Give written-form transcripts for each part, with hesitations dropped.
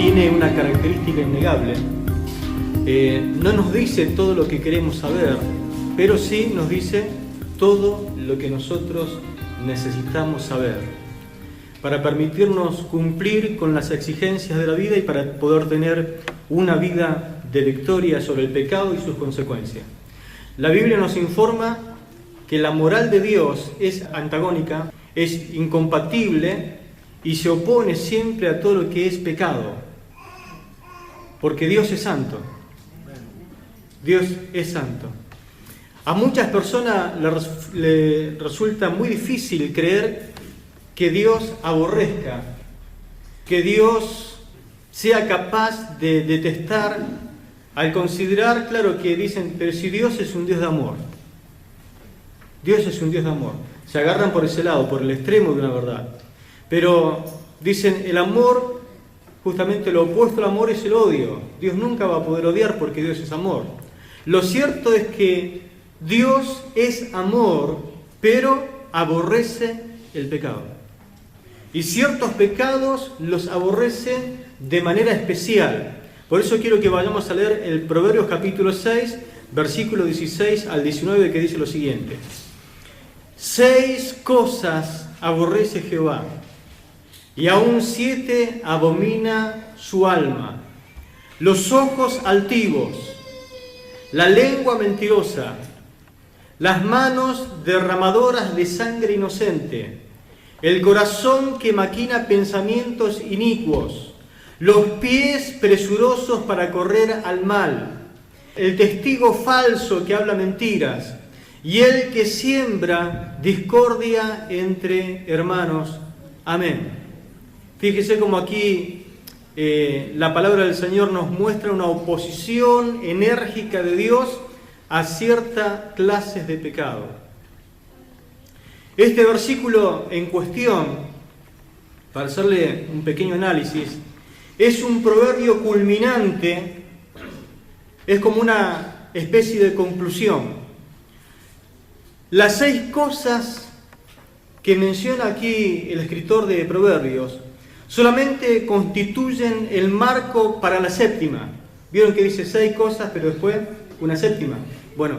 tiene una característica innegable. No nos dice todo lo que queremos saber, pero sí nos dice todo lo que nosotros necesitamos saber para permitirnos cumplir con las exigencias de la vida y para poder tener una vida de victoria sobre el pecado y sus consecuencias. La Biblia nos informa que la moral de Dios es antagónica, es incompatible y se opone siempre a todo lo que es pecado, porque Dios es santo. Dios es santo. A muchas personas le resulta muy difícil creer que Dios aborrezca, que Dios sea capaz de detestar, al considerar, claro, que dicen, pero si Dios es un Dios de amor. Dios es un Dios de amor. Se agarran por ese lado, por el extremo de una verdad. Pero dicen, el amor, justamente lo opuesto al amor es el odio. Dios nunca va a poder odiar porque Dios es amor. Lo cierto es que Dios es amor, pero aborrece el pecado. Y ciertos pecados los aborrece de manera especial. Por eso quiero que vayamos a leer el Proverbios capítulo 6, versículo 16 al 19, que dice lo siguiente. 6 cosas aborrece Jehová, y aún 7 abomina su alma: los ojos altivos, la lengua mentirosa, las manos derramadoras de sangre inocente, el corazón que maquina pensamientos inicuos, los pies presurosos para correr al mal, el testigo falso que habla mentiras, y el que siembra discordia entre hermanos. Amén. Fíjese cómo aquí la palabra del Señor nos muestra una oposición enérgica de Dios a ciertas clases de pecado. Este versículo en cuestión, para hacerle un pequeño análisis, es un proverbio culminante, es como una especie de conclusión. Las 6 cosas que menciona aquí el escritor de Proverbios solamente constituyen el marco para la séptima. Vieron que dice 6 cosas, pero después una séptima. Bueno,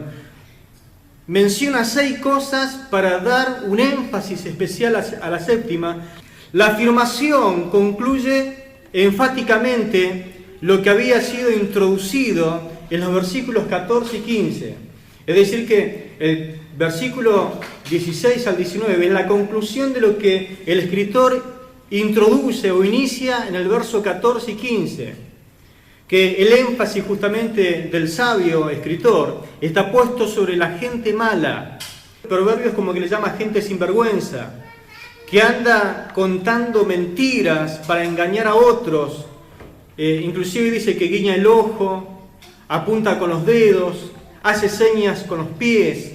menciona 6 cosas para dar un énfasis especial a la séptima. La afirmación concluye enfáticamente lo que había sido introducido en los versículos 14 y 15. Es decir, que el versículo 16 al 19 es la conclusión de lo que el escritor introduce o inicia en el verso 14 y 15. Que el énfasis justamente del sabio escritor está puesto sobre la gente mala. Proverbios como que le llama gente sinvergüenza, que anda contando mentiras para engañar a otros. Inclusive dice que guiña el ojo, apunta con los dedos, hace señas con los pies.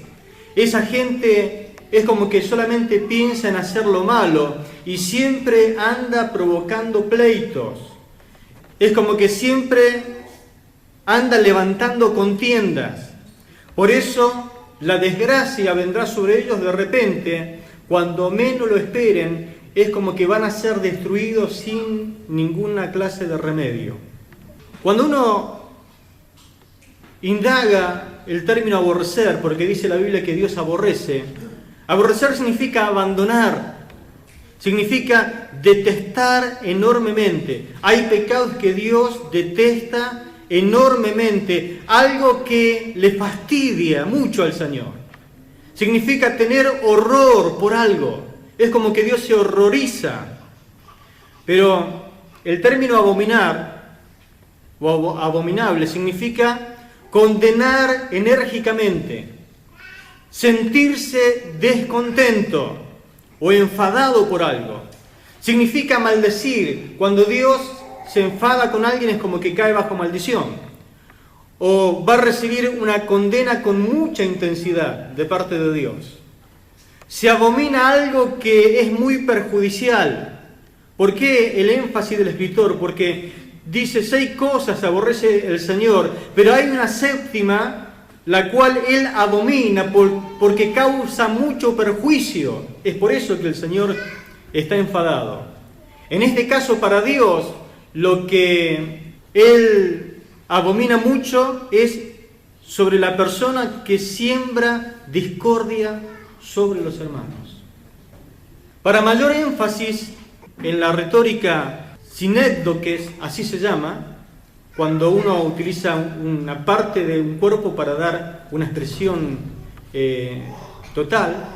Esa gente es como que solamente piensa en hacer lo malo y siempre anda provocando pleitos. Es como que siempre anda levantando contiendas. Por eso la desgracia vendrá sobre ellos de repente, cuando menos lo esperen. Es como que van a ser destruidos sin ninguna clase de remedio. Cuando uno indaga el término aborrecer, porque dice la Biblia que Dios aborrece, aborrecer significa abandonar, significa detestar enormemente. Hay pecados que Dios detesta enormemente, algo que le fastidia mucho al Señor. Significa tener horror por algo. Es como que Dios se horroriza. Pero el término abominar o abominable significa condenar enérgicamente, sentirse descontento o enfadado por algo. Significa maldecir. Cuando Dios se enfada con alguien es como que cae bajo maldición. O va a recibir una condena con mucha intensidad de parte de Dios. Se abomina algo que es muy perjudicial. ¿Por qué el énfasis del escritor? Porque dice 6 cosas aborrece el Señor, pero hay una séptima, la cual Él abomina porque causa mucho perjuicio. Es por eso que el Señor está enfadado. En este caso, para Dios, lo que él abomina mucho es sobre la persona que siembra discordia sobre los hermanos. Para mayor énfasis en la retórica sinécdoques, así se llama, cuando uno utiliza una parte de un cuerpo para dar una expresión total,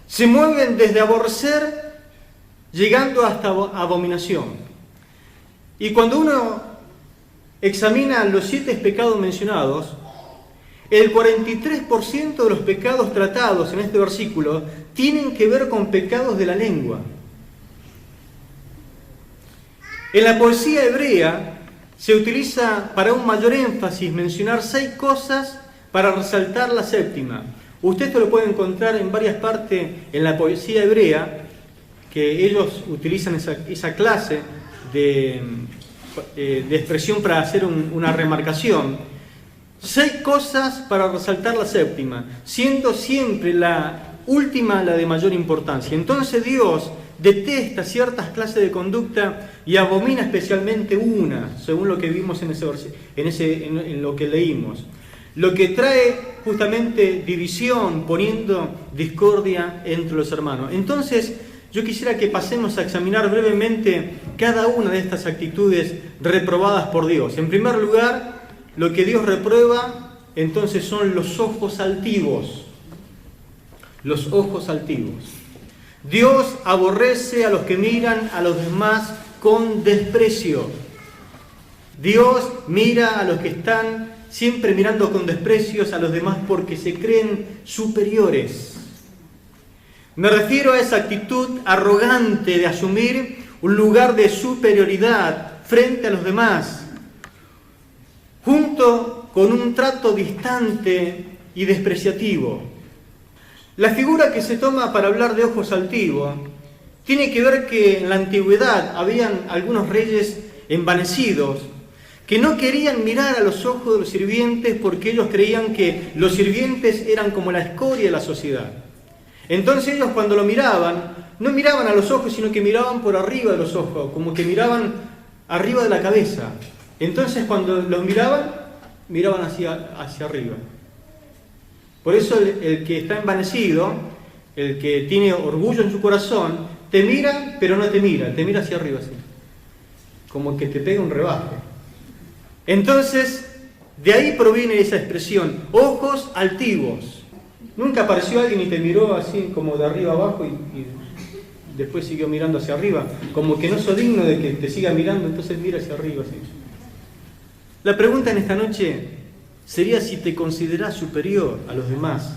se mueven desde aborrecer llegando hasta abominación. Y cuando uno examina los 7 pecados mencionados, el 43% de los pecados tratados en este versículo tienen que ver con pecados de la lengua. En la poesía hebrea se utiliza para un mayor énfasis mencionar 6 cosas para resaltar la séptima. Usted esto lo puede encontrar en varias partes en la poesía hebrea, que ellos utilizan esa clase de expresión para hacer una remarcación. 6 cosas para resaltar la séptima, siendo siempre la última la de mayor importancia. Entonces Dios detesta ciertas clases de conducta y abomina especialmente una, según lo que vimos en lo que leímos. Lo que trae justamente división, poniendo discordia entre los hermanos. Entonces, yo quisiera que pasemos a examinar brevemente cada una de estas actitudes reprobadas por Dios. En primer lugar, lo que Dios reprueba, entonces, son los ojos altivos. Los ojos altivos. Dios aborrece a los que miran a los demás con desprecio. Dios mira a los que están siempre mirando con desprecios a los demás porque se creen superiores. Me refiero a esa actitud arrogante de asumir un lugar de superioridad frente a los demás, junto con un trato distante y despreciativo. La figura que se toma para hablar de ojos altivos tiene que ver que en la antigüedad habían algunos reyes envanecidos que no querían mirar a los ojos de los sirvientes porque ellos creían que los sirvientes eran como la escoria de la sociedad. Entonces ellos cuando lo miraban, no miraban a los ojos, sino que miraban por arriba de los ojos, como que miraban arriba de la cabeza. Entonces cuando los miraban hacia arriba. Por eso el que está envanecido, el que tiene orgullo en su corazón, te mira, pero no te mira hacia arriba así. Como que te pega un rebaje. Entonces, de ahí proviene esa expresión, ojos altivos. Nunca apareció alguien y te miró así como de arriba abajo y después siguió mirando hacia arriba, como que no sos digno de que te siga mirando, entonces mira hacia arriba así. La pregunta en esta noche sería si te considerás superior a los demás.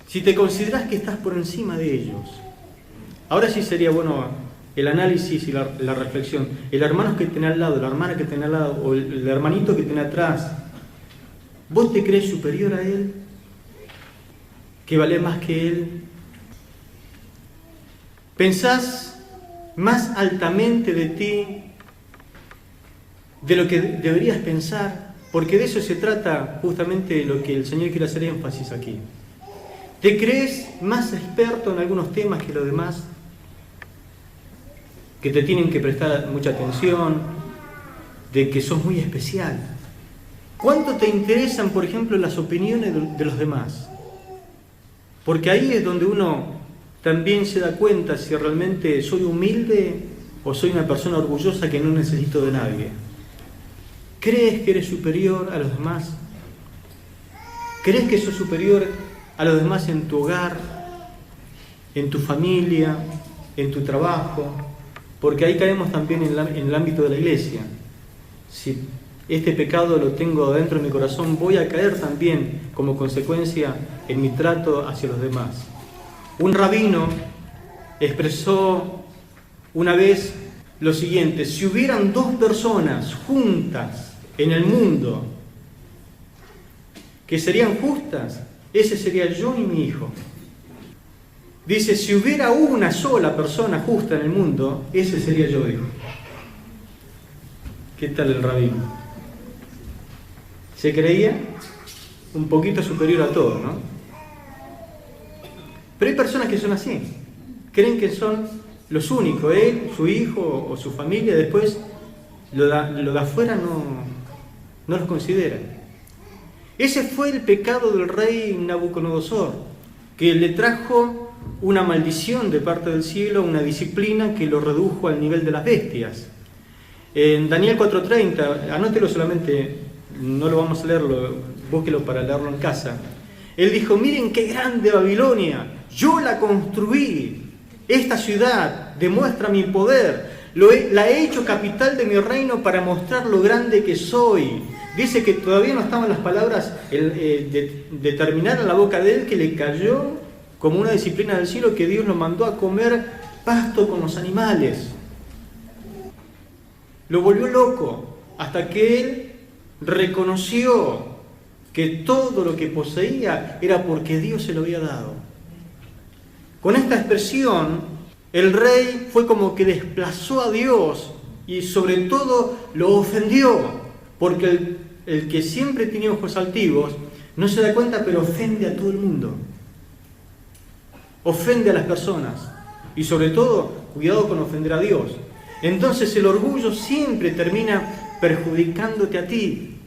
Si te considerás que estás por encima de ellos. Ahora sí sería bueno el análisis y la reflexión. El hermano que tiene al lado, la hermana que tiene al lado, o el hermanito que tiene atrás, ¿vos te crees superior a él? ¿Que vale más que él? ¿Pensás más altamente de ti de lo que deberías pensar? Porque de eso se trata justamente lo que el Señor quiere hacer énfasis aquí. ¿Te crees más experto en algunos temas que los demás? Que te tienen que prestar mucha atención, de que sos muy especial. ¿Cuánto te interesan, por ejemplo, las opiniones de los demás? Porque ahí es donde uno también se da cuenta si realmente soy humilde o soy una persona orgullosa que no necesito de nadie. ¿Crees que eres superior a los demás? ¿Crees que sos superior a los demás en tu hogar, en tu familia, en tu trabajo? Porque ahí caemos también en el ámbito de la iglesia. Si este pecado lo tengo dentro de mi corazón, voy a caer también como consecuencia en mi trato hacia los demás. Un rabino expresó una vez lo siguiente: si hubieran 2 personas juntas en el mundo que serían justas, ese sería yo y mi hijo. Dice, si hubiera una sola persona justa en el mundo, ese sería yo, dijo. ¿Qué tal el rabino? Se creía un poquito superior a todo, ¿no? Pero hay personas que son así. Creen que son los únicos, él, su hijo o su familia. Después lo de afuera no los considera. Ese fue el pecado del rey Nabucodonosor, que le trajo una maldición de parte del cielo, una disciplina que lo redujo al nivel de las bestias. En Daniel 4:30, anótelo solamente, no lo vamos a leerlo, búsquelo para leerlo en casa. Él dijo: miren qué grande Babilonia, yo la construí, esta ciudad demuestra mi poder, la he hecho capital de mi reino para mostrar lo grande que soy. Dice que todavía no estaban las palabras de terminar en la boca de él, que le cayó como una disciplina del cielo, que Dios lo mandó a comer pasto con los animales. Lo volvió loco, hasta que él reconoció que todo lo que poseía era porque Dios se lo había dado. Con esta expresión, el rey fue como que desplazó a Dios y sobre todo lo ofendió, porque el que siempre tiene ojos altivos no se da cuenta, pero ofende a todo el mundo. Ofende a las personas y sobre todo, cuidado con ofender a Dios. Entonces el orgullo siempre termina perjudicándote a ti.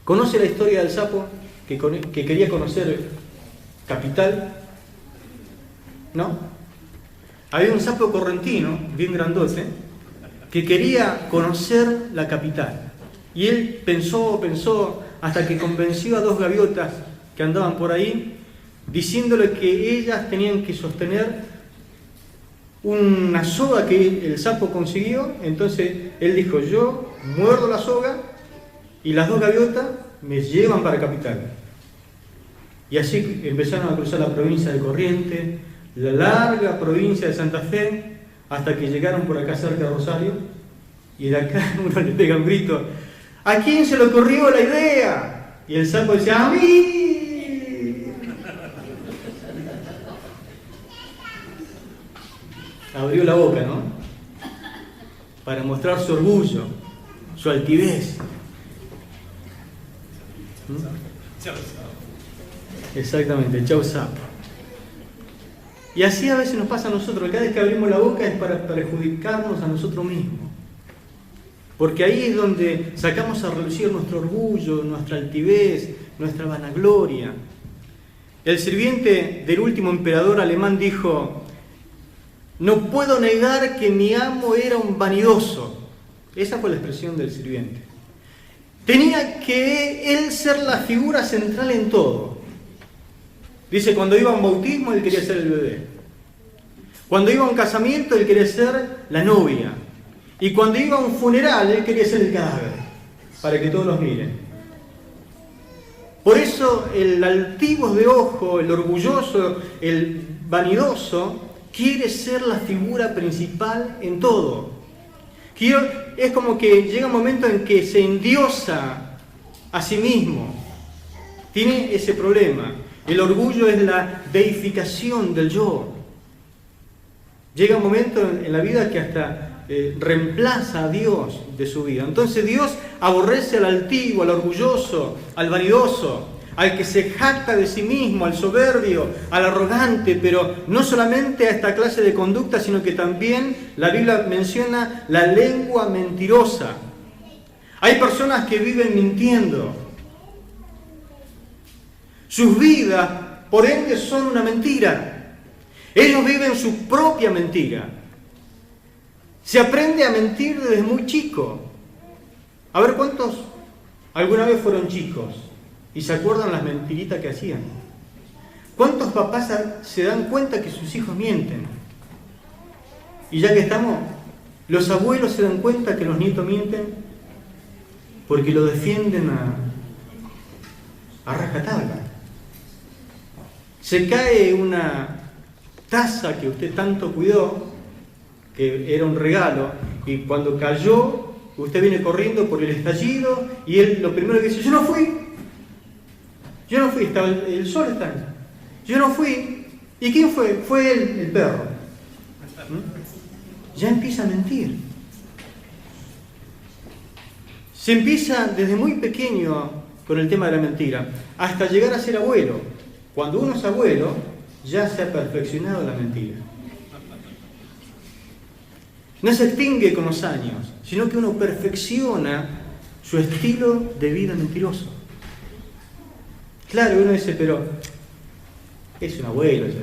¿Conoce la historia del sapo que quería conocer capital? ¿No? Había un sapo correntino, bien grandote, que quería conocer la capital. Y él pensó, hasta que convenció a 2 gaviotas que andaban por ahí, diciéndole que ellas tenían que sostener una soga que el sapo consiguió. Entonces él dijo: yo muerdo la soga y las 2 gaviotas me llevan para capital. Y así empezaron a cruzar la provincia de Corrientes, la larga provincia de Santa Fe, hasta que llegaron por acá cerca de Rosario, y de acá uno le pega un grito: ¿a quién se le ocurrió la idea? Y el sapo dice: ¡a mí! Abrió la boca, ¿no? Para mostrar su orgullo, su altivez. Exactamente, chau sapo. Y así a veces nos pasa a nosotros. Cada vez que abrimos la boca es para perjudicarnos a nosotros mismos. Porque ahí es donde sacamos a relucir nuestro orgullo, nuestra altivez, nuestra vanagloria. El sirviente del último emperador alemán dijo: no puedo negar que mi amo era un vanidoso. Esa fue la expresión del sirviente. Tenía que él ser la figura central en todo. Dice, cuando iba a un bautismo, él quería ser el bebé. Cuando iba a un casamiento, él quería ser la novia. Y cuando iba a un funeral, él quería ser el cadáver, para que todos los miren. Por eso el altivo de ojo, el orgulloso, el vanidoso, quiere ser la figura principal en todo. Es como que llega un momento en que se endiosa a sí mismo. Tiene ese problema. El orgullo es la deificación del yo. Llega un momento en la vida que hasta reemplaza a Dios de su vida. Entonces Dios aborrece al altivo, al orgulloso, al vanidoso, al que se jacta de sí mismo, al soberbio, al arrogante, pero no solamente a esta clase de conducta, sino que también la Biblia menciona la lengua mentirosa. Hay personas que viven mintiendo. Sus vidas, por ende, son una mentira. Ellos viven su propia mentira. Se aprende a mentir desde muy chico. A ver, ¿cuántos alguna vez fueron chicos y se acuerdan las mentiritas que hacían? ¿Cuántos papás se dan cuenta que sus hijos mienten? Y ya que estamos, los abuelos se dan cuenta que los nietos mienten porque lo defienden a rajatabla. Se cae una taza que usted tanto cuidó, que era un regalo, y cuando cayó, usted viene corriendo por el estallido y él lo primero que dice: yo no fui, estaba el sol está ahí. Yo no fui. ¿Y quién fue? Fue él, el perro. Ya empieza a mentir. Se empieza desde muy pequeño con el tema de la mentira, hasta llegar a ser abuelo. Cuando uno es abuelo, ya se ha perfeccionado la mentira. no se extingue con los años, sino que uno perfecciona su estilo de vida mentiroso. Claro, uno dice, pero es un abuelo ya.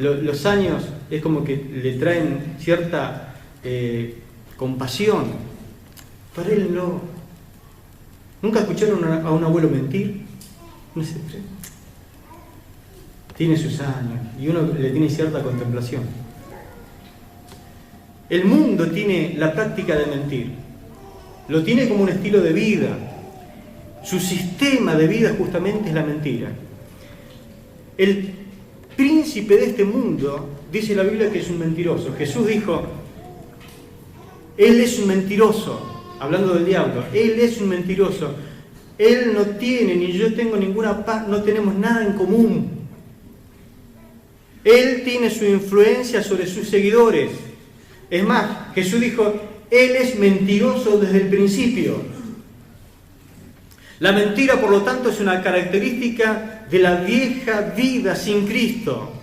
Los años es como que le traen cierta compasión. Para él no. ¿Nunca escucharon a un abuelo mentir? No sé. Tiene sus años y uno le tiene cierta contemplación. El mundo tiene la práctica de mentir. Lo tiene como un estilo de vida. Su sistema de vida justamente es la mentira. El príncipe de este mundo, dice la Biblia, que es un mentiroso. Jesús dijo, él es un mentiroso, hablando del diablo, él es un mentiroso. Él no tiene, ni yo tengo ninguna paz, no tenemos nada en común. Él tiene su influencia sobre sus seguidores. Es más, Jesús dijo, él es mentiroso desde el principio. La mentira, por lo tanto, es una característica de la vieja vida sin Cristo.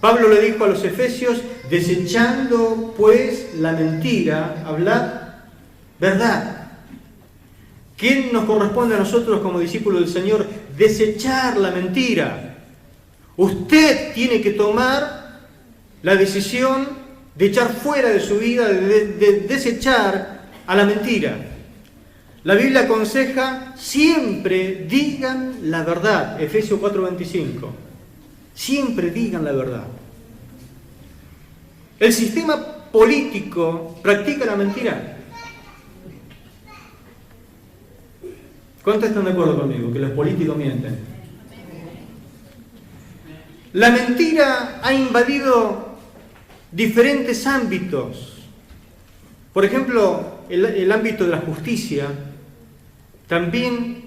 Pablo le dijo a los efesios, desechando pues la mentira, hablad verdad. ¿Quién nos corresponde a nosotros como discípulos del Señor? Desechar la mentira. Usted tiene que tomar la decisión de echar fuera de su vida, de desechar a la mentira. La Biblia aconseja, siempre digan la verdad. Efesios 4:25. Siempre digan la verdad. El sistema político practica la mentira. ¿Cuántos están de acuerdo conmigo que los políticos mienten? La mentira ha invadido diferentes ámbitos. Por ejemplo, el ámbito de la justicia también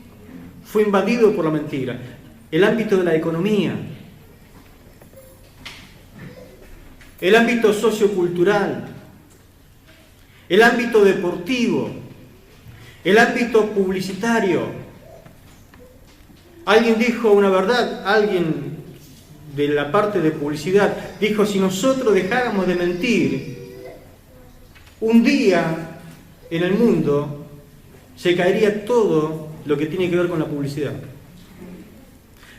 fue invadido por la mentira. El ámbito de la economía, el ámbito sociocultural, el ámbito deportivo, el ámbito publicitario. Alguien dijo una verdad, alguien de la parte de publicidad dijo, si nosotros dejáramos de mentir, un día en el mundo se caería todo lo que tiene que ver con la publicidad.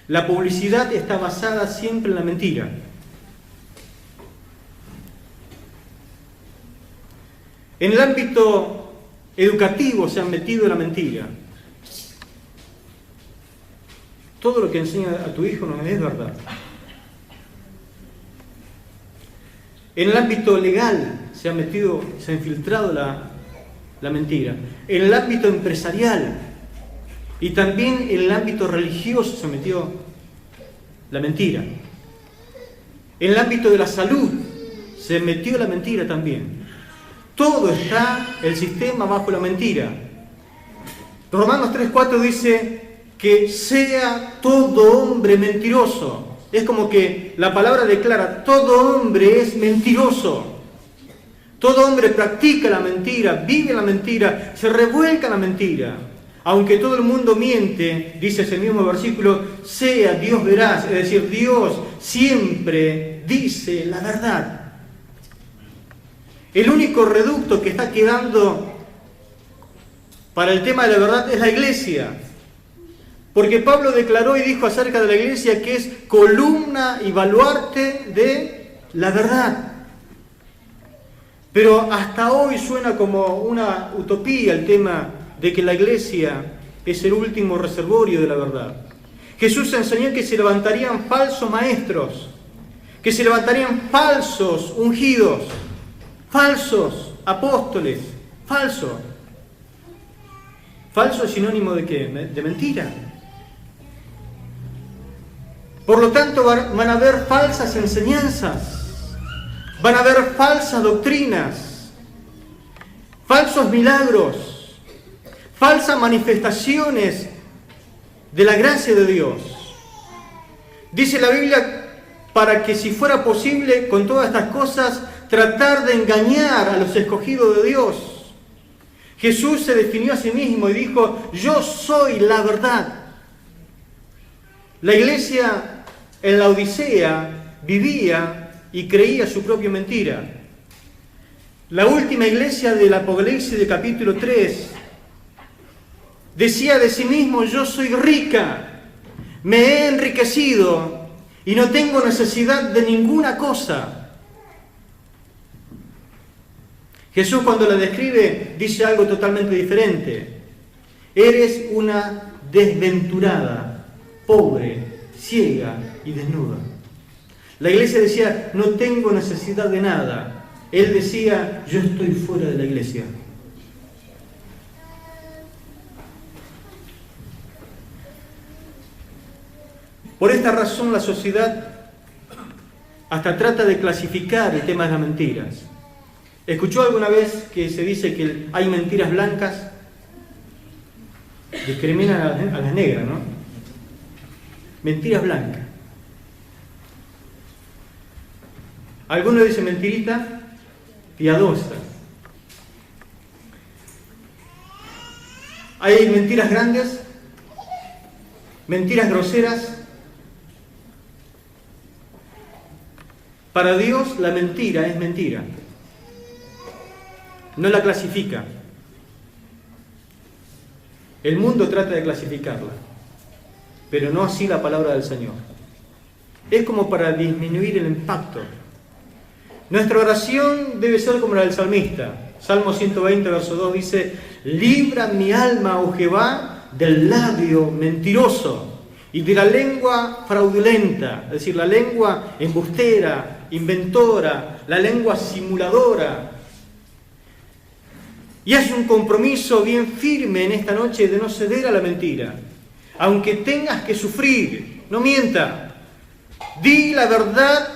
La publicidad está basada siempre en la mentira. En el ámbito educativo se han metido la mentira. Todo lo que enseña a tu hijo no es verdad. En el ámbito legal se ha infiltrado la mentira. En el ámbito empresarial y también en el ámbito religioso se metió la mentira. En el ámbito de la salud se metió la mentira también. Todo está el sistema bajo la mentira. Romanos 3:4 dice que sea todo hombre mentiroso. Es como que la palabra declara, todo hombre es mentiroso. Todo hombre practica la mentira, vive la mentira, se revuelca la mentira. Aunque todo el mundo miente, dice ese mismo versículo, sea Dios veraz, es decir, Dios siempre dice la verdad. El único reducto que está quedando para el tema de la verdad es la iglesia. Porque Pablo declaró y dijo acerca de la iglesia que es columna y baluarte de la verdad. Pero hasta hoy suena como una utopía el tema de que la iglesia es el último reservorio de la verdad. Jesús enseñó que se levantarían falsos maestros, que se levantarían falsos ungidos, falsos apóstoles, falso. ¿Falso es sinónimo de qué? De mentira. Por lo tanto, van a haber falsas enseñanzas, van a haber falsas doctrinas, falsos milagros, falsas manifestaciones de la gracia de Dios. Dice la Biblia, para que si fuera posible, con todas estas cosas, tratar de engañar a los escogidos de Dios. Jesús se definió a sí mismo y dijo, yo soy la verdad. La iglesia en la Odisea vivía y creía su propia mentira. La última iglesia del Apocalipsis de capítulo 3 decía de sí mismo: yo soy rica, me he enriquecido y no tengo necesidad de ninguna cosa. Jesús, cuando la describe, dice algo totalmente diferente. Eres una desventurada, pobre, ciega y desnuda. La iglesia decía: no tengo necesidad de nada. Él decía: yo estoy fuera de la iglesia. Por esta razón la sociedad hasta trata de clasificar el tema de las mentiras. ¿Escuchó alguna vez que se dice que hay mentiras blancas? Discriminan a las negras, ¿no? Mentiras blancas. Algunos dicen mentirita piadosa. Hay mentiras grandes, mentiras groseras. Para Dios la mentira es mentira. No la clasifica. El mundo trata de clasificarla, pero no así la palabra del Señor. Es como para disminuir el impacto. Nuestra oración debe ser como la del salmista. Salmo 120, verso 2 dice: libra mi alma, oh Jehová, del labio mentiroso y de la lengua fraudulenta, es decir, la lengua embustera, inventora, la lengua simuladora. Y hace un compromiso bien firme en esta noche de no ceder a la mentira. Aunque tengas que sufrir, no mienta. Di la verdad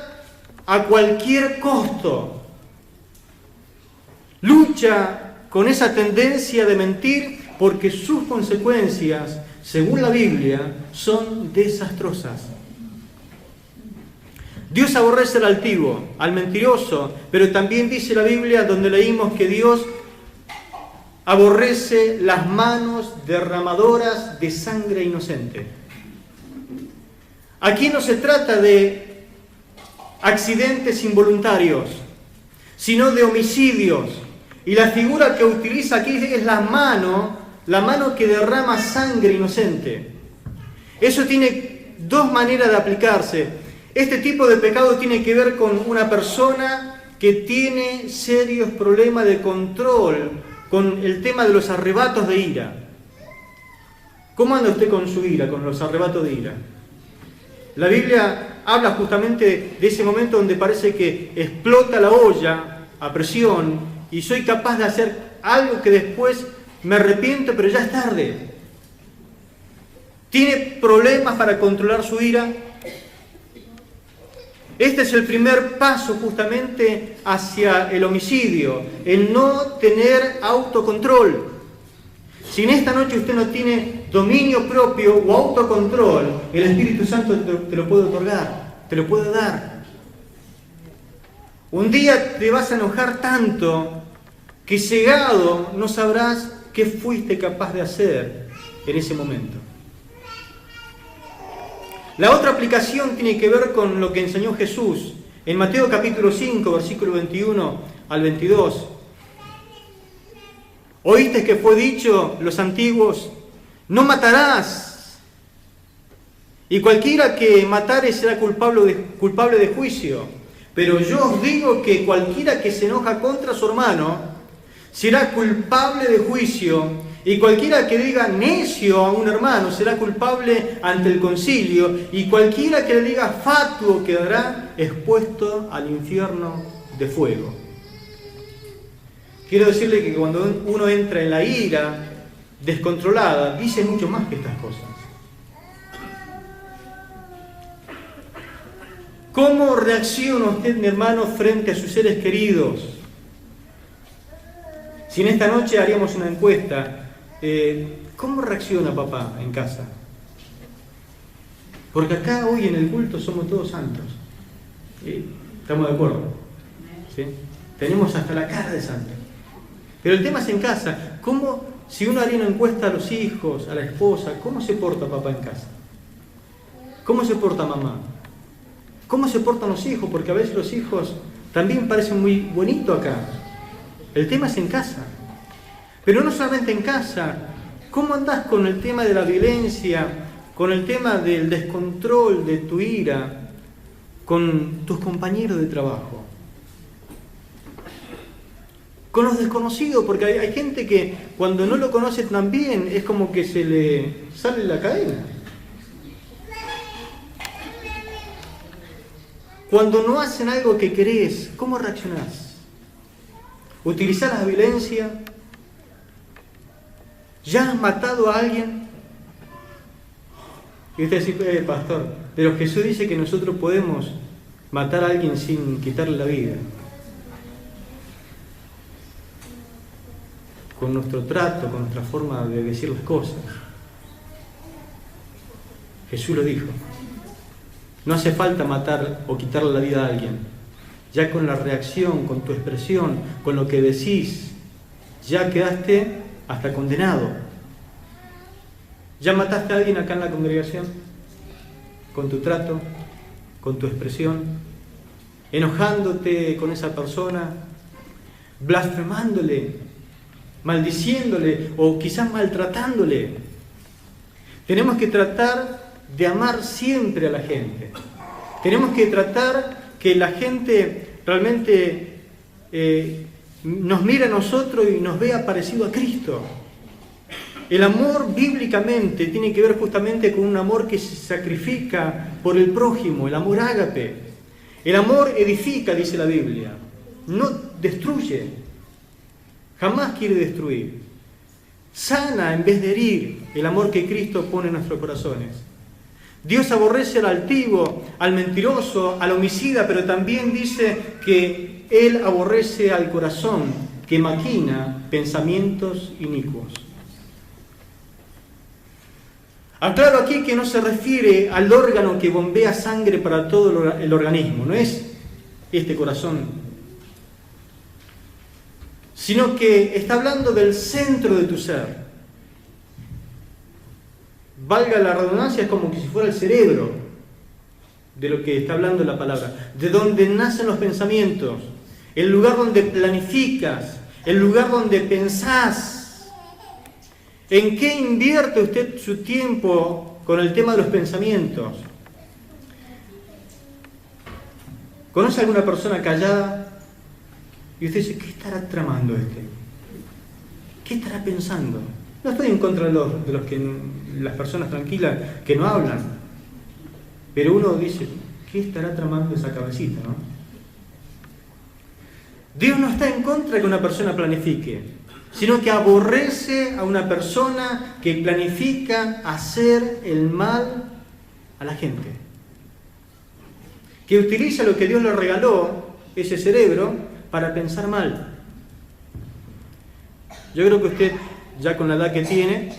a cualquier costo. Lucha con esa tendencia de mentir, porque sus consecuencias, según la Biblia, son desastrosas. Dios aborrece al altivo, al mentiroso, pero también dice la Biblia, donde leímos que Dios aborrece las manos derramadoras de sangre inocente. Aquí no se trata de accidentes involuntarios, sino de homicidios. Y la figura que utiliza aquí es la mano que derrama sangre inocente. Eso tiene dos maneras de aplicarse. Este tipo de pecado tiene que ver con una persona que tiene serios problemas de control con el tema de los arrebatos de ira. ¿Cómo anda usted con su ira, con los arrebatos de ira? La Biblia habla justamente de ese momento donde parece que explota la olla a presión y soy capaz de hacer algo que después me arrepiento, pero ya es tarde. ¿Tiene problemas para controlar su ira? Este es el primer paso justamente hacia el homicidio, el no tener autocontrol. Si en esta noche usted no tiene dominio propio o autocontrol, el Espíritu Santo te lo puede otorgar, te lo puede dar. Un día te vas a enojar tanto que cegado no sabrás qué fuiste capaz de hacer en ese momento. La otra aplicación tiene que ver con lo que enseñó Jesús en Mateo capítulo 5, versículo 21 al 22. Oíste que fue dicho los antiguos: no matarás, y cualquiera que matare será culpable de juicio. Pero yo os digo que cualquiera que se enoja contra su hermano será culpable de juicio. Y cualquiera que diga necio a un hermano será culpable ante el concilio, y cualquiera que le diga fatuo quedará expuesto al infierno de fuego. Quiero decirle que cuando uno entra en la ira descontrolada, dice mucho más que estas cosas. ¿Cómo reacciona usted, mi hermano, frente a sus seres queridos? Si en esta noche haríamos una encuesta, ¿cómo reacciona papá en casa? Porque acá hoy en el culto somos todos santos. ¿Estamos de acuerdo? ¿Sí? Tenemos hasta la cara de santo. Pero el tema es en casa. ¿Cómo, si uno haría una encuesta a los hijos, a la esposa, cómo se porta papá en casa? ¿Cómo se porta mamá? ¿Cómo se portan los hijos? Porque a veces los hijos también parecen muy bonitos acá. El tema es en casa. Pero no solamente en casa. ¿Cómo andás con el tema de la violencia, con el tema del descontrol de tu ira, con tus compañeros de trabajo? Con los desconocidos, porque hay gente que cuando no lo conoce tan bien es como que se le sale la cadena. Cuando no hacen algo que querés, ¿cómo reaccionás? ¿Utilizás la violencia? ¿Ya has matado a alguien? Y usted dice, pastor, pero Jesús dice que nosotros podemos matar a alguien sin quitarle la vida. Con nuestro trato, con nuestra forma de decir las cosas. Jesús lo dijo. No hace falta matar o quitarle la vida a alguien. Ya con la reacción, con tu expresión, con lo que decís, ya quedaste hasta condenado. ¿Ya mataste a alguien acá en la congregación? Con tu trato, con tu expresión, enojándote con esa persona, blasfemándole, maldiciéndole o quizás maltratándole. Tenemos que tratar de amar siempre a la gente. Tenemos que tratar que la gente realmente nos mire a nosotros y nos vea parecido a Cristo. El amor bíblicamente tiene que ver justamente con un amor que se sacrifica por el prójimo, el amor ágape. El amor edifica, dice la Biblia, no destruye, jamás quiere destruir. Sana en vez de herir, el amor que Cristo pone en nuestros corazones. Dios aborrece al altivo, al mentiroso, al homicida, pero también dice que Él aborrece al corazón que maquina pensamientos inicuos. Aclaro aquí que no se refiere al órgano que bombea sangre para todo el organismo, no es este corazón, sino que está hablando del centro de tu ser. Valga la redundancia, es como que si fuera el cerebro de lo que está hablando la palabra, de donde nacen los pensamientos, el lugar donde planificas, el lugar donde pensás. ¿En qué invierte usted su tiempo con el tema de los pensamientos? ¿Conoce a alguna persona callada? Y usted dice, ¿qué estará tramando este? ¿Qué estará pensando? No estoy en contra de los que las personas tranquilas que no hablan, pero uno dice, ¿qué estará tramando esa cabecita, no? Dios no está en contra de que una persona planifique, sino que aborrece a una persona que planifica hacer el mal a la gente, que utiliza lo que Dios le regaló, ese cerebro, para pensar mal. Yo creo que usted, ya con la edad que tiene,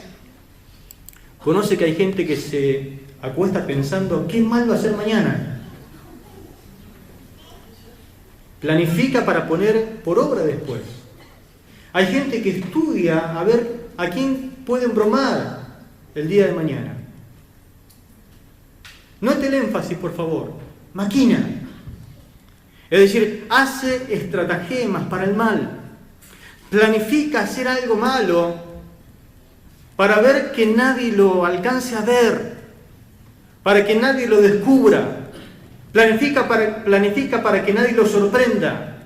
conoce que hay gente que se acuesta pensando ¿qué mal va a hacer mañana? Planifica para poner por obra después. Hay gente que estudia a ver a quién pueden bromar el día de mañana. Note el énfasis, por favor. Maquina. Es decir, hace estratagemas para el mal. Planifica hacer algo malo para ver que nadie lo alcance a ver, para que nadie lo descubra. Planifica para que nadie lo sorprenda,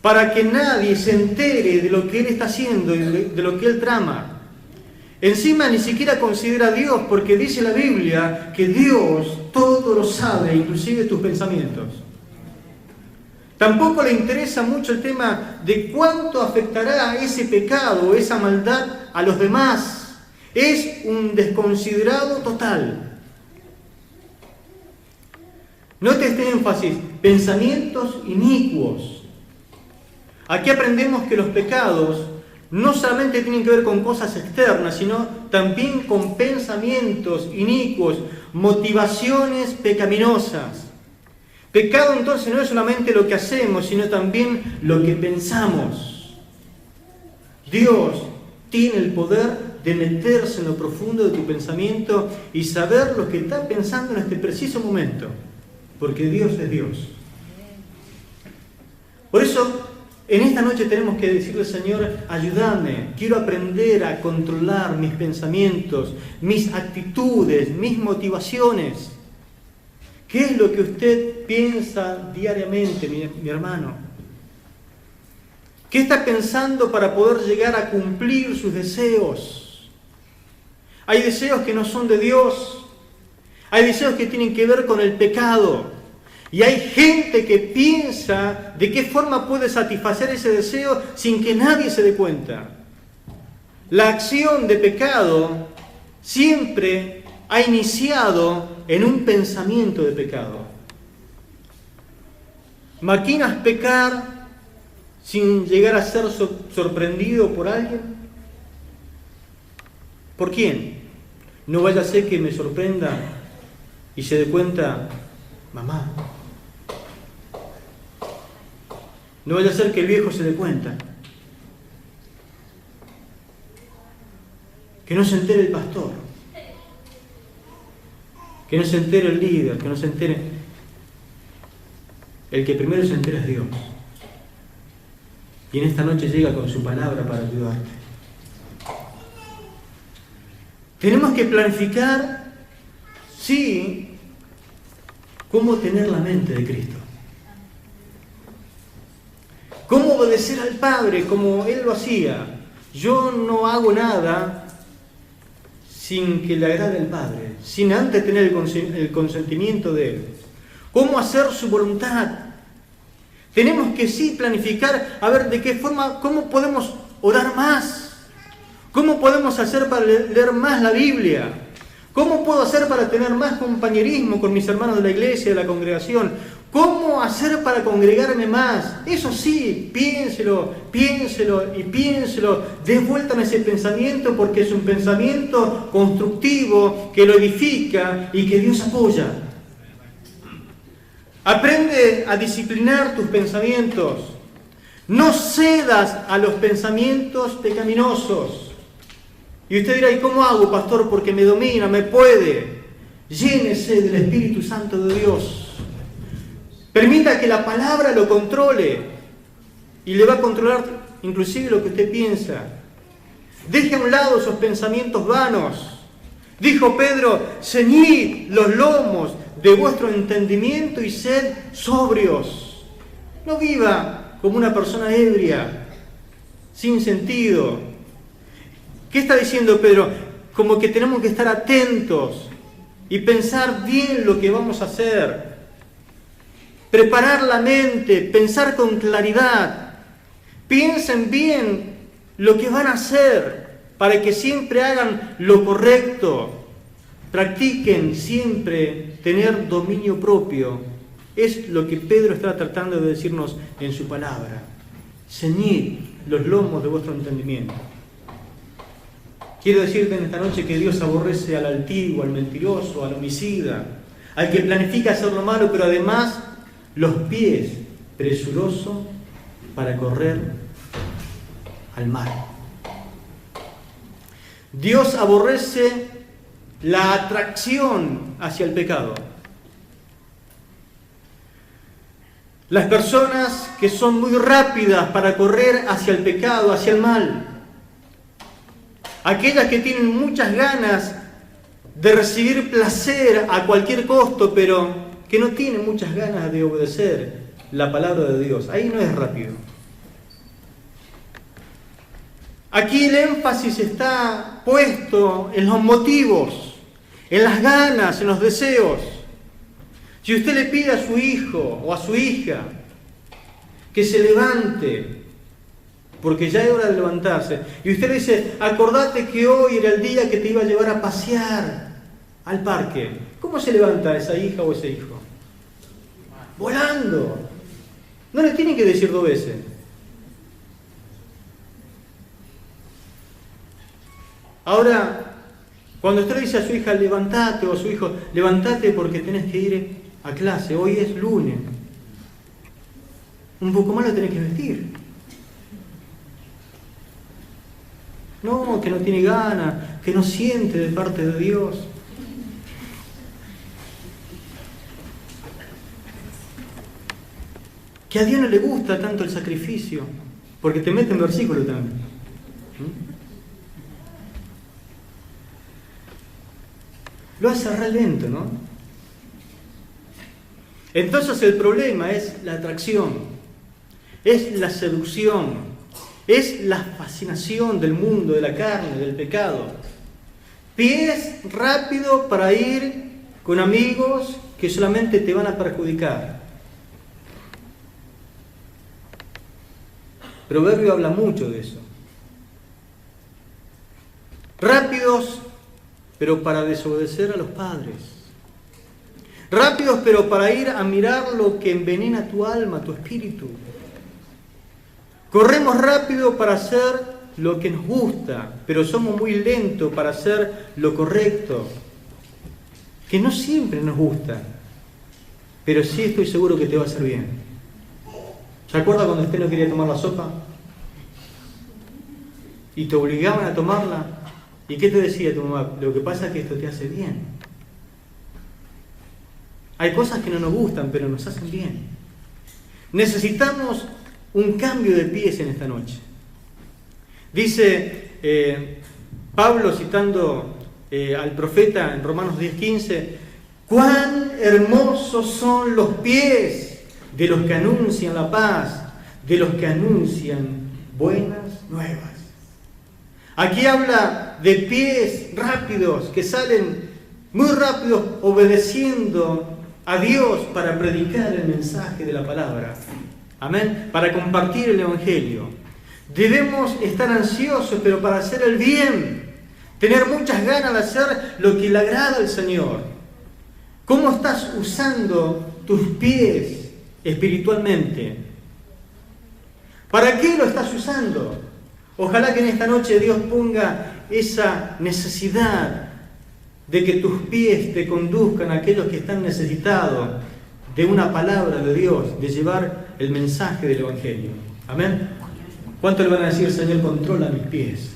para que nadie se entere de lo que él está haciendo y de lo que él trama. Encima ni siquiera considera a Dios, porque dice la Biblia que Dios todo lo sabe, inclusive tus pensamientos. Tampoco le interesa mucho el tema de cuánto afectará ese pecado, esa maldad a los demás. Es un desconsiderado total. Note este énfasis, pensamientos inicuos. Aquí aprendemos que los pecados no solamente tienen que ver con cosas externas, sino también con pensamientos inicuos, motivaciones pecaminosas. Pecado entonces no es solamente lo que hacemos, sino también lo que pensamos. Dios tiene el poder de meterse en lo profundo de tu pensamiento y saber lo que estás pensando en este preciso momento. porque Dios es Dios. Por eso, en esta noche tenemos que decirle, Señor, ayúdame, quiero aprender a controlar mis pensamientos, mis actitudes, mis motivaciones. ¿Qué es lo que usted piensa diariamente, mi hermano? ¿Qué está pensando para poder llegar a cumplir sus deseos? Hay deseos que no son de Dios. Hay deseos que tienen que ver con el pecado. Y hay gente que piensa de qué forma puede satisfacer ese deseo sin que nadie se dé cuenta. La acción de pecado siempre ha iniciado en un pensamiento de pecado. ¿Maquinas pecar sin llegar a ser sorprendido por alguien? ¿Por quién? No vaya a ser que me sorprenda y se dé cuenta, mamá. No vaya a ser que el viejo se dé cuenta. Que no se entere el pastor. Que no se entere el líder, que no se entere. El que primero se entera es Dios. Y en esta noche llega con su palabra para ayudarte. Tenemos que planificar, sí, cómo tener la mente de Cristo. Cómo obedecer al Padre como Él lo hacía. Yo no hago nada sin que le agrade al Padre, sin antes tener el consentimiento de Él. ¿Cómo hacer su voluntad? Tenemos que sí planificar, a ver de qué forma, cómo podemos orar más, cómo podemos hacer para leer más la Biblia, cómo puedo hacer para tener más compañerismo con mis hermanos de la iglesia, de la congregación, cómo hacer para congregarme más. Eso sí, piénselo y piénselo, dé vuelta en ese pensamiento porque es un pensamiento constructivo que lo edifica y que Dios apoya. Aprende a disciplinar tus pensamientos. No cedas a los pensamientos pecaminosos. Y usted dirá, ¿y cómo hago, pastor? Porque me domina, me puede. Llénese del Espíritu Santo de Dios. Permita que la palabra lo controle. Y le va a controlar inclusive lo que usted piensa. Deje a un lado esos pensamientos vanos. Dijo Pedro, ceñid los lomos de vuestro entendimiento y sed sobrios. No viva como una persona ebria, sin sentido. ¿Qué está diciendo Pedro? Como que tenemos que estar atentos y pensar bien lo que vamos a hacer. Preparar la mente, pensar con claridad. Piensen bien lo que van a hacer para que siempre hagan lo correcto. Practiquen siempre tener dominio propio. Es lo que Pedro está tratando de decirnos en su palabra. Ceñid los lomos de vuestro entendimiento. Quiero decirte en esta noche que Dios aborrece al altivo, al mentiroso, al homicida, al que planifica hacer lo malo, pero además los pies presurosos para correr al mal. Dios aborrece la atracción hacia el pecado. Las personas que son muy rápidas para correr hacia el pecado, hacia el mal. Aquellas que tienen muchas ganas de recibir placer a cualquier costo, pero que no tienen muchas ganas de obedecer la palabra de Dios. Ahí no es rápido. Aquí el énfasis está puesto en los motivos, en las ganas, en los deseos. Si usted le pide a su hijo o a su hija que se levante, porque ya es hora de levantarse, y usted le dice, acordate que hoy era el día que te iba a llevar a pasear al parque, ¿cómo se levanta esa hija o ese hijo? Volando. No le tienen que decir 2 veces. Ahora, cuando usted le dice a su hija, levantate, o a su hijo, levantate porque tenés que ir a clase, hoy es lunes. Un poco más lo tenés que vestir. No, que no tiene ganas, que no siente de parte de Dios. que a Dios no le gusta tanto el sacrificio, porque te mete en versículo también. Lo hace re lento, ¿no? Entonces el problema es la atracción, es la seducción, es la fascinación del mundo, de la carne, del pecado. Pies rápido para ir con amigos que solamente te van a perjudicar. Proverbio habla mucho de eso. Rápidos, pero para desobedecer a los padres. Rápidos, pero para ir a mirar lo que envenena tu alma, tu espíritu. Corremos rápido para hacer lo que nos gusta, pero somos muy lentos para hacer lo correcto, que no siempre nos gusta, pero sí estoy seguro que te va a hacer bien. ¿Se acuerda cuando usted no quería tomar la sopa? Y te obligaban a tomarla. ¿Y qué te decía tu mamá? Lo que pasa es que esto te hace bien. Hay cosas que no nos gustan, pero nos hacen bien. Necesitamos un cambio de pies en esta noche. Dice Pablo, citando al profeta en Romanos 10:15, cuán hermosos son los pies de los que anuncian la paz, de los que anuncian buenas nuevas. Aquí habla de pies rápidos que salen muy rápidos obedeciendo a Dios para predicar el mensaje de la palabra. Amén. Para compartir el evangelio. Debemos estar ansiosos, pero para hacer el bien. Tener muchas ganas de hacer lo que le agrada al Señor. ¿Cómo estás usando tus pies espiritualmente? ¿Para qué lo estás usando? Ojalá que en esta noche Dios ponga esa necesidad de que tus pies te conduzcan a aquellos que están necesitados de una palabra de Dios, de llevar el mensaje del Evangelio. Amén. ¿Cuánto le van a decir, Señor, controla mis pies?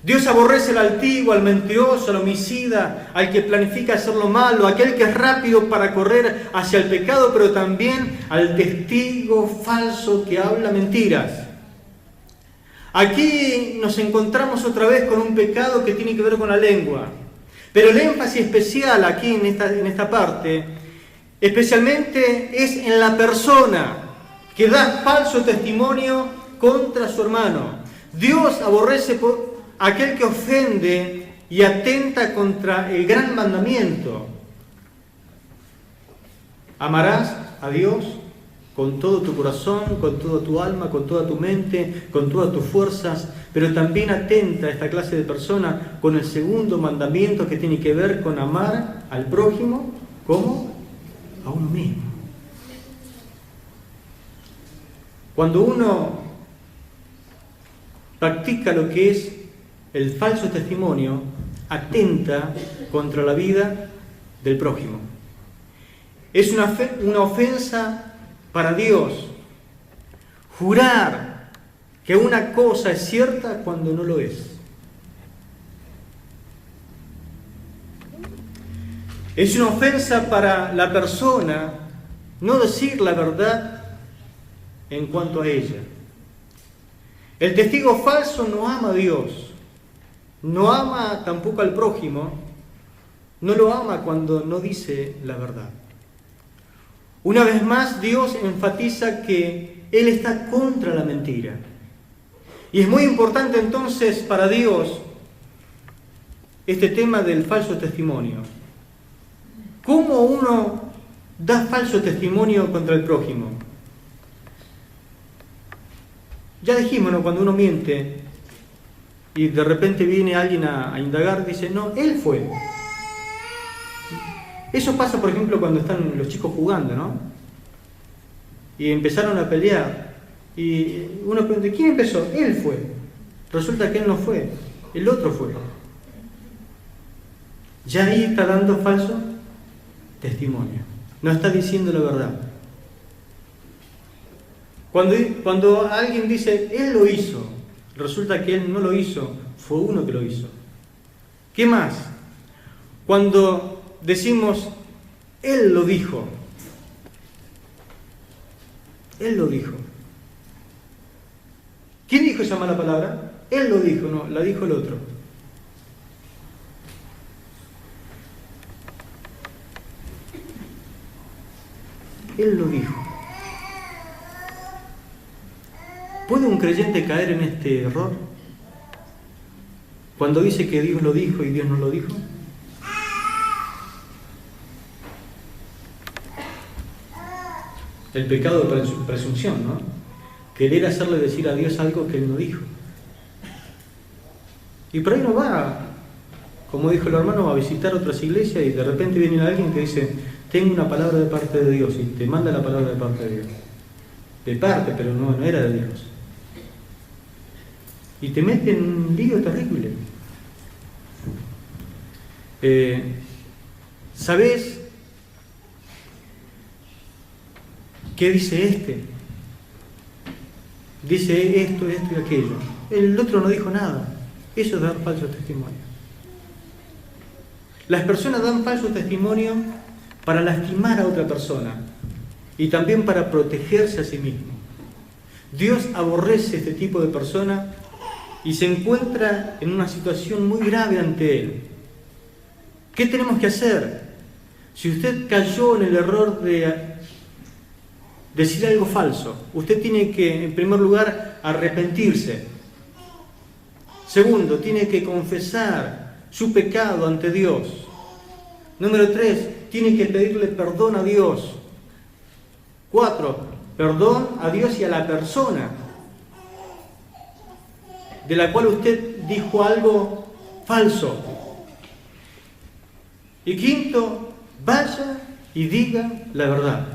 Dios aborrece al altivo, al mentiroso, al homicida, al que planifica hacer lo malo, aquel que es rápido para correr hacia el pecado, pero también al testigo falso que habla mentiras. Aquí nos encontramos otra vez con un pecado que tiene que ver con la lengua. Pero el énfasis especial aquí en esta parte, especialmente es en la persona que da falso testimonio contra su hermano. Dios aborrece por aquel que ofende y atenta contra el gran mandamiento. Amarás a Dios con todo tu corazón, con toda tu alma, con toda tu mente, con todas tus fuerzas, pero también atenta a esta clase de persona con el segundo mandamiento que tiene que ver con amar al prójimo como a uno mismo. Cuando uno practica lo que es el falso testimonio, atenta contra la vida del prójimo. Es una ofensa para Dios jurar que una cosa es cierta cuando no lo es. Es una ofensa para la persona no decir la verdad en cuanto a ella. El testigo falso no ama a Dios, no ama tampoco al prójimo, no lo ama cuando no dice la verdad. Una vez más, Dios enfatiza que Él está contra la mentira. Y es muy importante entonces para Dios este tema del falso testimonio. ¿Cómo uno da falso testimonio contra el prójimo? Ya dijimos, ¿no? Cuando uno miente y de repente viene alguien a indagar, dice, no, él fue. Eso pasa, por ejemplo, cuando están los chicos jugando, ¿no? Y empezaron a pelear. Y uno pregunta, ¿quién empezó? Él fue. Resulta que él no fue, el otro fue. Ya ahí está dando falso testimonio. No está diciendo la verdad. Cuando alguien dice, él lo hizo, resulta que él no lo hizo, fue uno que lo hizo. ¿Qué más? Cuando decimos, él lo dijo, Él lo dijo. ¿Quién dijo esa mala palabra? Él lo dijo, no, la dijo el otro. Él lo dijo. ¿Puede un creyente caer en este error? Cuando dice que Dios lo dijo y Dios no lo dijo. El pecado de presunción, ¿no? Querer hacerle decir a Dios algo que Él no dijo. Y por ahí no va, como dijo el hermano, a visitar otras iglesias y de repente viene alguien que dice, tengo una palabra de parte de Dios, y te manda la palabra de parte de Dios. De parte, pero no era de Dios. Y te mete en un lío terrible. ¿Sabés qué dice este? Dice esto y aquello. El otro no dijo nada. Eso es dar falso testimonio. Las personas dan falso testimonio para lastimar a otra persona y también para protegerse a sí mismo. Dios aborrece este tipo de persona y se encuentra en una situación muy grave ante Él. ¿Qué tenemos que hacer? Si usted cayó en el error de decir algo falso, usted tiene que, en primer lugar, arrepentirse. Segundo, tiene que confesar su pecado ante Dios. Número 3, tiene que pedirle perdón a Dios. 4, perdón a Dios y a la persona de la cual usted dijo algo falso. Y quinto, vaya y diga la verdad.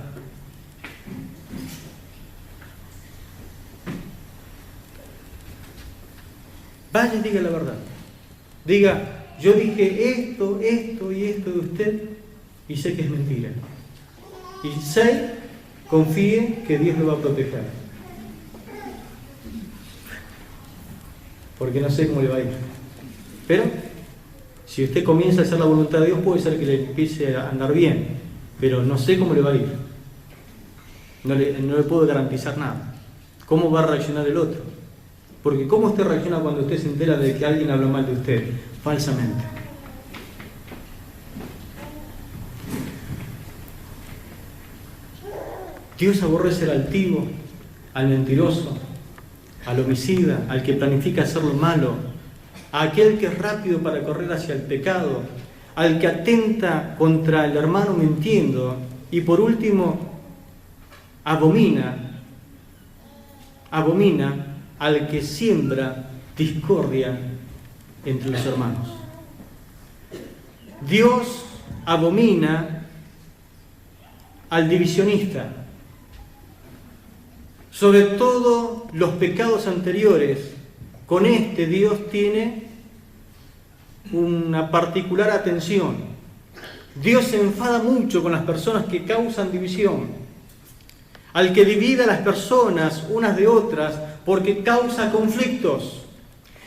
Vaya y diga la verdad. Diga, yo dije esto y esto de usted y sé que es mentira. Y confíe que Dios lo va a proteger. Porque no sé cómo le va a ir. Pero, si usted comienza a hacer la voluntad de Dios, puede ser que le empiece a andar bien. Pero no sé cómo le va a ir. No le puedo garantizar nada. ¿Cómo va a reaccionar el otro? Porque ¿cómo usted reacciona cuando usted se entera de que alguien habla mal de usted? Falsamente. Dios aborrece al altivo, al mentiroso, al homicida, al que planifica hacer lo malo, a aquel que es rápido para correr hacia el pecado, al que atenta contra el hermano mintiendo y por último abomina al que siembra discordia entre los hermanos. Dios abomina al divisionista. Sobre todo los pecados anteriores, con este Dios tiene una particular atención. Dios se enfada mucho con las personas que causan división, al que divide a las personas unas de otras porque causa conflictos.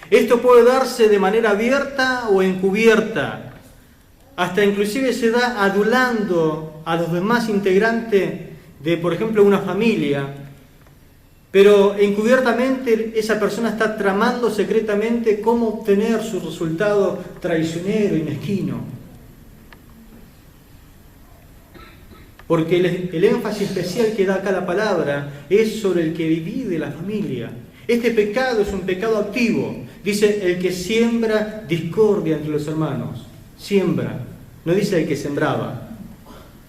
Esto puede darse de manera abierta o encubierta, hasta inclusive se da adulando a los demás integrantes de, por ejemplo, una familia. Pero encubiertamente esa persona está tramando secretamente cómo obtener su resultado traicionero y mezquino. Porque el énfasis especial que da acá la palabra es sobre el que divide la familia. Este pecado es un pecado activo. Dice el que siembra discordia entre los hermanos. Siembra. No dice el que sembraba,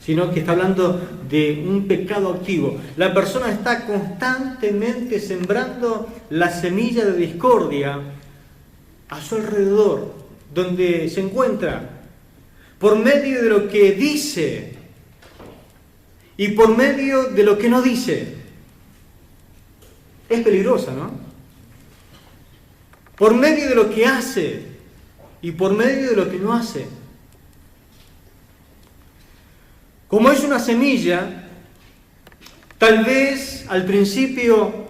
sino que está hablando de un pecado activo. La persona está constantemente sembrando la semilla de discordia a su alrededor, donde se encuentra, por medio de lo que dice y por medio de lo que no dice. Es peligrosa, ¿no? Por medio de lo que hace y por medio de lo que no hace. Como es una semilla, tal vez al principio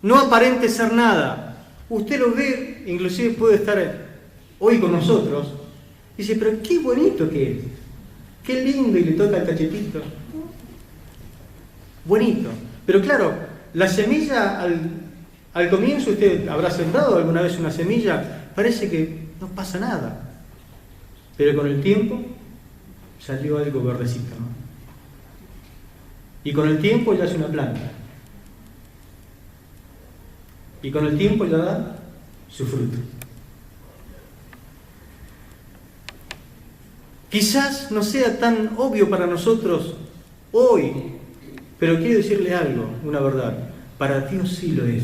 no aparente ser nada. Usted lo ve, inclusive puede estar hoy con nosotros, y dice, pero qué bonito que es, qué lindo, y le toca el cachetito. Buenito. Pero claro, la semilla al comienzo, usted habrá sembrado alguna vez una semilla, parece que no pasa nada. Pero con el tiempo salió algo verdecito, ¿no? Y con el tiempo ya es una planta. Y con el tiempo ya da su fruto. Quizás no sea tan obvio para nosotros hoy, pero quiero decirle algo, una verdad. Para Dios sí lo es.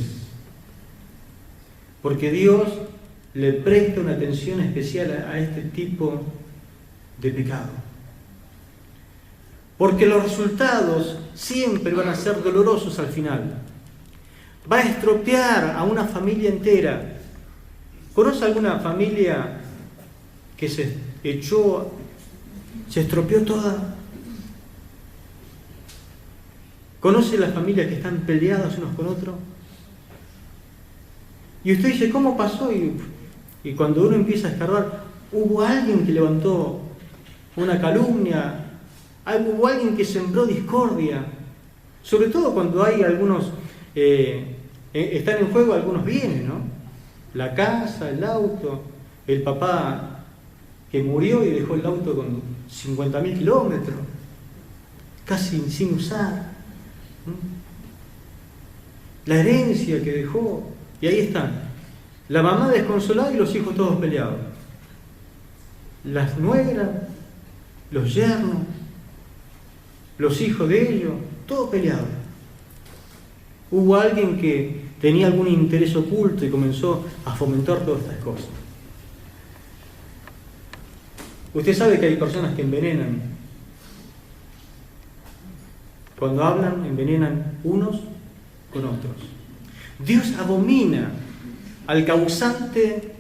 Porque Dios le presta una atención especial a este tipo de pecado. Porque los resultados siempre van a ser dolorosos al final. Va a estropear a una familia entera. ¿Conoce alguna familia que se estropeó toda? ¿Conoce las familias que están peleadas unos con otros? Y usted dice, ¿cómo pasó? Y cuando uno empieza a escarbar, hubo alguien que levantó una calumnia, hubo alguien que sembró discordia, sobre todo cuando hay algunos, están en juego algunos bienes, ¿no? La casa, el auto, el papá que murió y dejó el auto con 50.000 kilómetros, casi sin usar, la herencia que dejó, y ahí están, la mamá desconsolada y los hijos todos peleados, las nueras, los yernos, los hijos de ellos, todo peleado. Hubo alguien que tenía algún interés oculto y comenzó a fomentar todas estas cosas. Usted sabe que hay personas que envenenan. Cuando hablan, envenenan unos con otros. Dios abomina al causante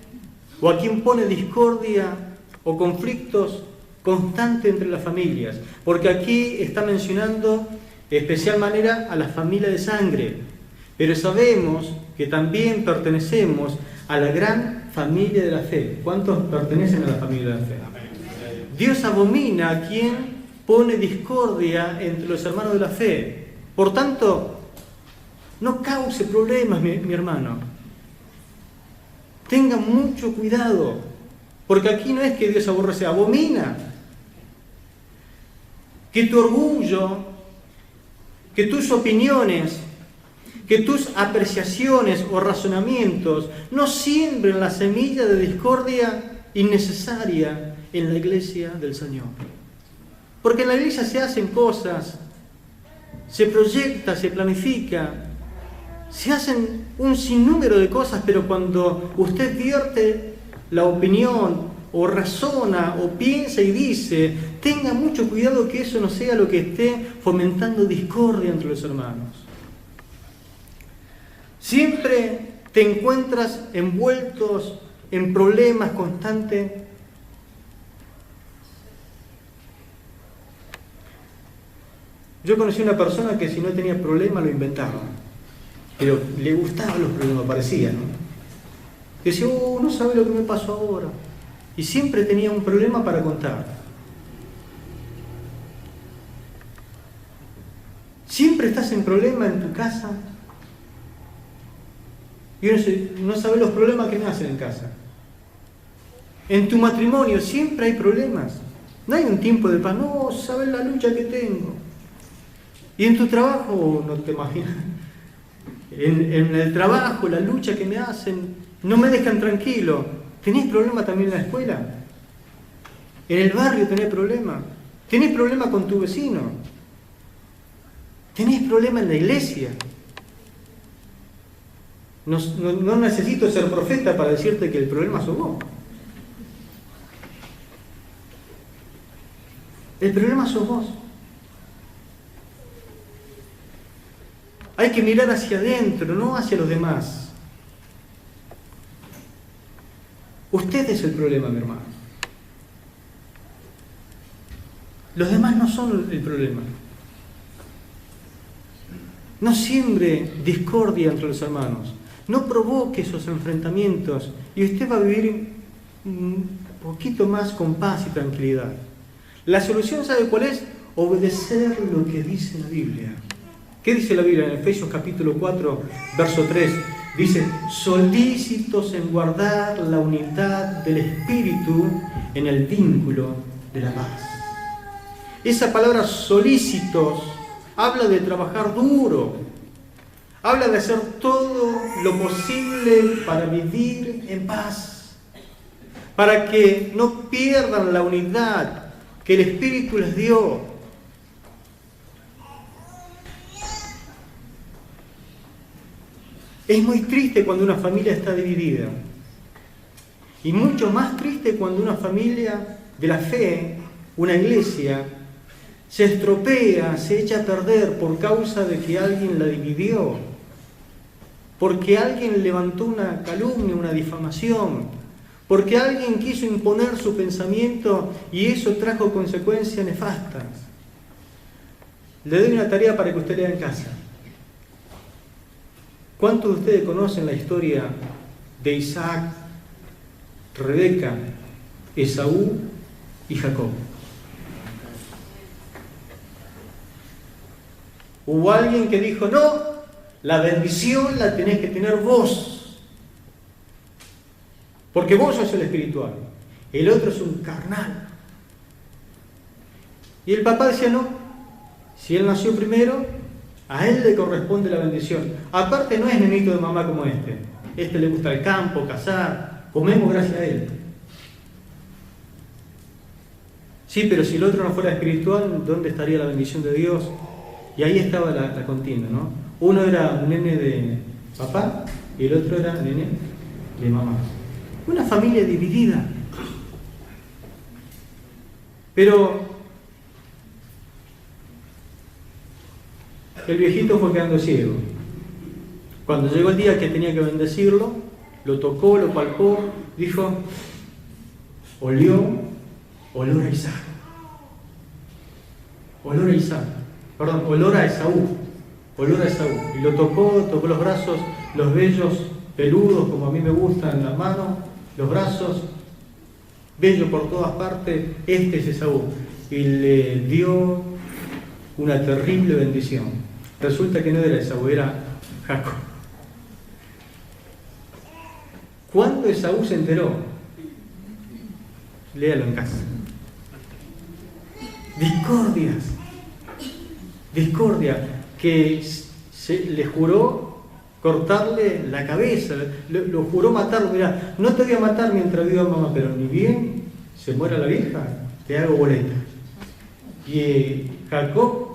o a quien pone discordia o conflictos constante entre las familias, porque aquí está mencionando de especial manera a la familia de sangre, pero sabemos que también pertenecemos a la gran familia de la fe. ¿Cuántos pertenecen a la familia de la fe? Dios abomina a quien pone discordia entre los hermanos de la fe. Por tanto, no cause problemas, mi hermano. Tenga mucho cuidado, porque aquí no es que Dios aborrece, abomina. Que tu orgullo, que tus opiniones, que tus apreciaciones o razonamientos no siembren la semilla de discordia innecesaria en la iglesia del Señor. Porque en la iglesia se hacen cosas, se proyecta, se planifica, se hacen un sinnúmero de cosas, pero cuando usted vierte la opinión o razona o piensa y dice, tenga mucho cuidado que eso no sea lo que esté fomentando discordia entre los hermanos. Siempre te encuentras envueltos en problemas constantes. Yo conocí una persona que si no tenía problema lo inventaba, pero le gustaban los problemas, parecía, ¿no? Decía, no sabe lo que me pasó ahora. Y siempre tenía un problema para contar. Siempre estás en problema en tu casa. Y uno no sabe los problemas que me hacen en casa. En tu matrimonio siempre hay problemas. No hay un tiempo de paz. No, sabes la lucha que tengo. Y en tu trabajo, no te imaginas. En el trabajo, la lucha que me hacen, no me dejan tranquilo. ¿Tenés problema también en la escuela? ¿En el barrio tenés problema? ¿Tenés problema con tu vecino? ¿Tenés problema en la iglesia? No necesito ser profeta para decirte que el problema sos vos. El problema sos vos. Hay que mirar hacia adentro, no hacia los demás. Usted es el problema, mi hermano. Los demás no son el problema. No siembre discordia entre los hermanos. No provoque esos enfrentamientos y usted va a vivir un poquito más con paz y tranquilidad. La solución, ¿sabe cuál es? Obedecer lo que dice la Biblia. ¿Qué dice la Biblia en Efesios capítulo 4, verso 3? Dice, solícitos en guardar la unidad del Espíritu en el vínculo de la paz. Esa palabra solícitos habla de trabajar duro, habla de hacer todo lo posible para vivir en paz, para que no pierdan la unidad que el Espíritu les dio. Es muy triste cuando una familia está dividida. Y mucho más triste cuando una familia de la fe, una iglesia, se estropea, se echa a perder por causa de que alguien la dividió. Porque alguien levantó una calumnia, una difamación. Porque alguien quiso imponer su pensamiento y eso trajo consecuencias nefastas. Le doy una tarea para que usted lea en casa. ¿Cuántos de ustedes conocen la historia de Isaac, Rebeca, Esaú y Jacob? Hubo alguien que dijo, no, la bendición la tenés que tener vos, porque vos sos el espiritual. El otro es un carnal. Y el papá decía, no, si él nació primero, a él le corresponde la bendición. Aparte no es nenito de mamá como este. Este le gusta el campo, cazar, comemos gracias a él. Sí, pero si el otro no fuera espiritual, ¿dónde estaría la bendición de Dios? Y ahí estaba la contienda, ¿no? Uno era un nene de papá y el otro era nene de mamá. Una familia dividida. Pero el viejito fue quedando ciego. Cuando llegó el día que tenía que bendecirlo, lo tocó, lo palpó, dijo, olió, olor a Isaac. Olor a Isaac. Perdón, olor a Esaú. Olor a Esaú. Y lo tocó los brazos, los vellos peludos, como a mí me gustan, las manos, los brazos, vello por todas partes. Este es Esaú. Y le dio una terrible bendición. Resulta que no era Esaú, era Jacob. ¿Cuándo Esaú se enteró? Léalo en casa. Discordia, que le juró cortarle la cabeza, lo juró matarlo. Mirá, no te voy a matar mientras viva mamá, pero ni bien se muera la vieja, te hago boleta. Y Jacob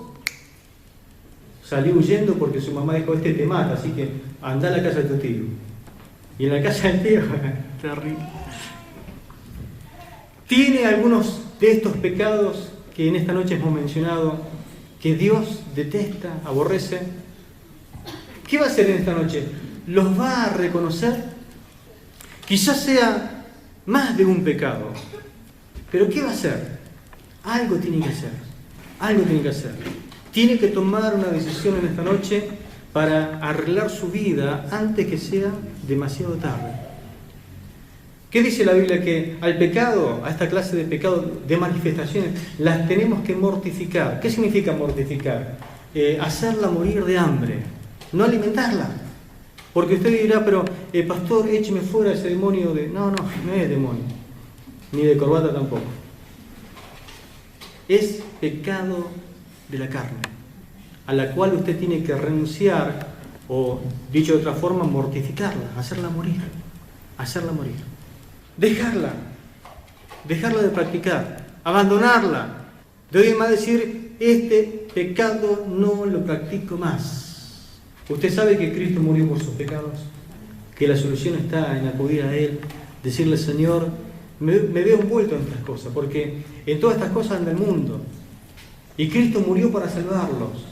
salió huyendo porque su mamá dijo, este te mata, así que anda a la casa de tu tío. Y en la casa del tío, terrible. Tiene algunos de estos pecados que en esta noche hemos mencionado, que Dios detesta, aborrece. ¿Qué va a hacer en esta noche? ¿Los va a reconocer? Quizás sea más de un pecado. ¿Pero qué va a hacer? Algo tiene que hacer. Algo tiene que hacer. Tiene que tomar una decisión en esta noche para arreglar su vida antes que sea demasiado tarde. ¿Qué dice la Biblia? Que al pecado, a esta clase de pecado, de manifestaciones, las tenemos que mortificar. ¿Qué significa mortificar? Hacerla morir de hambre, no alimentarla. Porque usted dirá, pero pastor, écheme fuera ese demonio de... No es demonio, ni de corbata tampoco. Es pecado de la carne, a la cual usted tiene que renunciar, o dicho de otra forma, mortificarla, hacerla morir. Dejarla de practicar, abandonarla. De hoy en más decir, este pecado no lo practico más. Usted sabe que Cristo murió por sus pecados, que la solución está en acudir a Él, decirle, Señor, me veo envuelto en estas cosas, porque en todas estas cosas anda el mundo, y Cristo murió para salvarlos.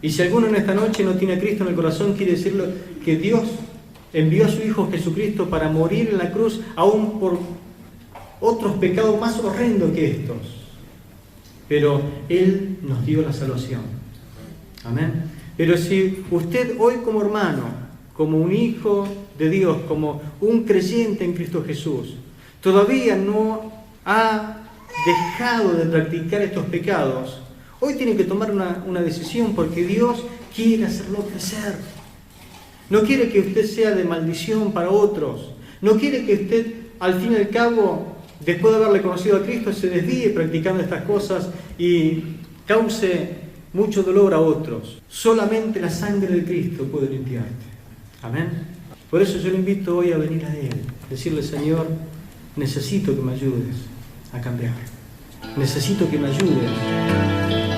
Y si alguno en esta noche no tiene a Cristo en el corazón, quiere decirle que Dios envió a su Hijo Jesucristo para morir en la cruz, aún por otros pecados más horrendos que estos. Pero Él nos dio la salvación. Amén. Pero si usted hoy como hermano, como un hijo de Dios, como un creyente en Cristo Jesús, todavía no ha dejado de practicar estos pecados, hoy tiene que tomar una decisión, porque Dios quiere hacerlo crecer. No quiere que usted sea de maldición para otros. No quiere que usted, al fin y al cabo, después de haberle conocido a Cristo, se desvíe practicando estas cosas y cause mucho dolor a otros. Solamente la sangre de Cristo puede limpiarte. Amén. Por eso yo le invito hoy a venir a Él. Decirle, Señor, necesito que me ayudes a cambiar. Necesito que me ayudes